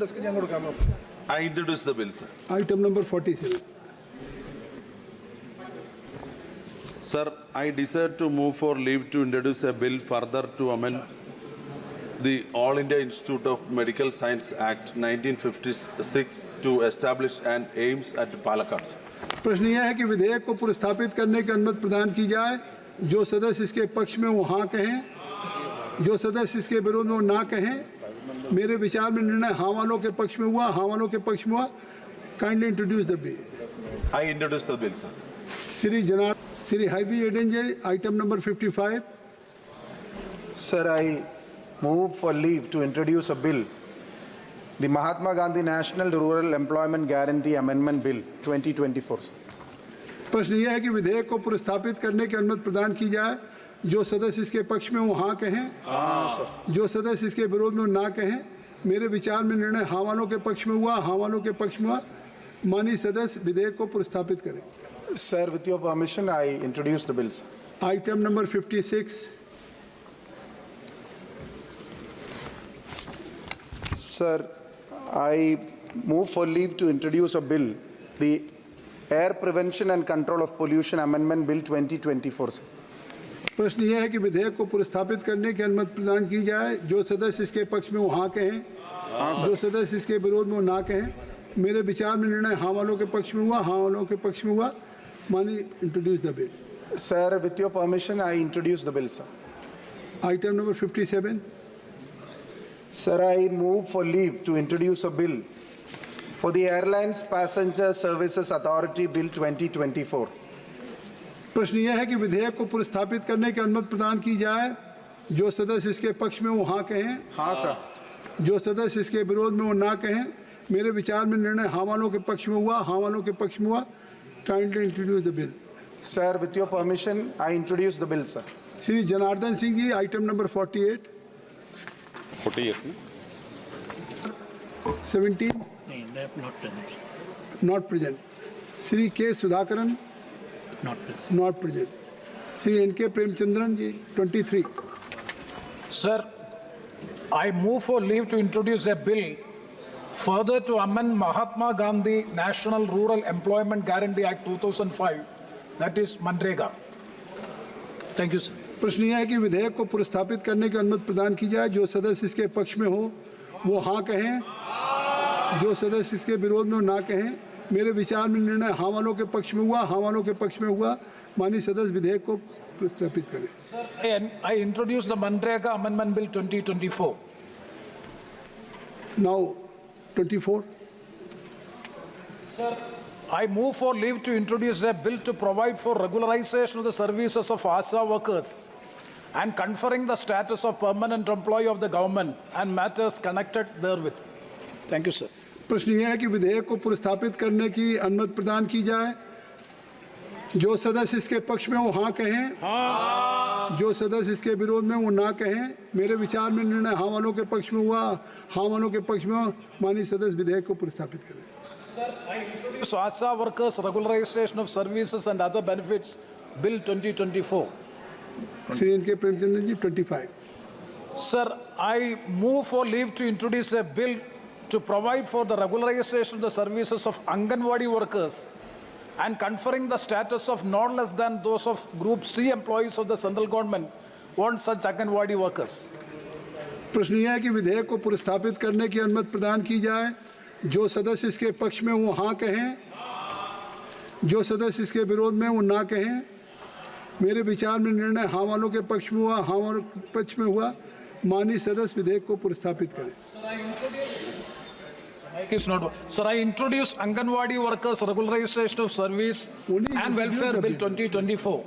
I introduce the bill, sir. Item number 47. Sir, I desire to move for leave to introduce a bill further to amend the All India Institute of Medical Science Act 1956 to establish an AIIMS at Palakkad. प्रश्न यह है कि विधेयक को पुरस्थापित करने की अनुमति प्रदान की जाए। जो सदस्य इसके पक्ष में वो हाँ कहें, जो सदस्य इसके विरोध में वो ना कहें। मेरे विचार में निर्णय हाँ वालों के पक्ष में हुआ, हाँ वालों के पक्ष में हुआ। Kindly introduce the bill. I introduce the bill, sir. Shri Hibi Eden, item number 55। Sir, I move for leave to introduce a bill, the Mahatma Gandhi National Rural Employment Guarantee Amendment Bill 2024. प्रश्न यह है कि विधेयक को पुरस्थापित करने की अनुमति प्रदान की जाए। जो सदस्य इसके पक्ष में वो हाँ कहें, जो सदस्य इसके विरोध में ना कहें। मेरे विचार में निर्णय हाँ वालों के पक्ष में हुआ, हाँ वालों के पक्ष में हुआ। माननीय सदस्य विधेयक को पुरस्थापित करें। Sir, with your permission, I introduce the bills. Item number 56। Sir, I move for leave to introduce a bill, the Air Prevention and Control of Pollution Amendment Bill 2024. Sir. प्रश्न यह है कि विधेयक को पुरस्थापित करने की अनुमति प्रदान की जाए। जो सदस्य इसके पक्ष में वो हाँ कहें, जो सदस्य इसके विरोध में वो ना कहें। मेरे विचार में निर्णय हाँ वालों के पक्ष में हुआ, हाँ वालों के पक्ष में हुआ। माननीय introduce the bill. Sir, with your permission, I introduce the bill, sir. Item number 57। Sir, I move for leave to introduce a bill for the Airlines Passenger Services Authority Bill 2024. प्रश्न यह है कि विधेयक को पुरस्थापित करने की अनुमति प्रदान की जाए। जो सदस्य इसके पक्ष में वो हाँ कहें, हाँ सर। जो सदस्य इसके विरोध में वो ना कहें। मेरे विचार में निर्णय हाँ वालों के पक्ष में हुआ, हाँ वालों के पक्ष में हुआ। Kindly introduce the bill. Sir, with your permission, I introduce the bill, sir. Shri Janardan Singh ji, item number 48। 17 No, they are not present. Not present. Shri K Sudhakaran, Not present. Not present. Shri N K Premachandran ji, 23। Sir, I move for leave to introduce a bill further to amend Mahatma Gandhi National Rural Employment Guarantee Act 2005, that is Manrega. Thank you, sir. प्रश्न यह है कि विधेयक को पुरस्थापित करने की अनुमति प्रदान की जाए। जो सदस्य इसके पक्ष में हो वो हाँ कहें, जो सदस्य इसके विरोध में ना कहें। मेरे विचार में निर्णय हाँ वालों के पक्ष में हुआ, हाँ वालों के पक्ष में हुआ। माननीय सदस्य विधेयक को पुरस्थापित करें। I introduce the Manrega Amendment Bill 2024. Now 24। Sir, I move for leave to introduce a bill to provide for regularization of the services of ASA workers and conferring the status of permanent employee of the government and matters connected therewith. Thank you, sir. प्रश्न यह है कि विधेयक को पुरस्थापित करने की अनुमति प्रदान की जाए। जो सदस्य इसके पक्ष में वो हाँ कहें, जो सदस्य इसके विरोध में वो ना कहें। मेरे विचार में निर्णय हाँ वालों के पक्ष में हुआ, हाँ वालों के पक्ष में हुआ। माननीय सदस्य विधेयक को पुरस्थापित करें। Sir, I introduce ASA workers regularization of services and other benefits Bill 2024. Shri N K Premachandran ji, 25। Sir, I move for leave to introduce a bill to provide for the regularization of the services of Anganwadi workers and conferring the status of not less than those of Group C employees of the central government on such Anganwadi workers. प्रश्न यह है कि विधेयक को पुरस्थापित करने की अनुमति प्रदान की जाए। जो सदस्य इसके पक्ष में वो हाँ कहें, जो सदस्य इसके विरोध में वो ना कहें। मेरे विचार में निर्णय हाँ वालों के पक्ष में हुआ, हाँ वालों के पक्ष में हुआ। माननीय सदस्य विधेयक को पुरस्थापित करें। Sir, I introduce Anganwadi workers regularization of service and welfare Bill 2024.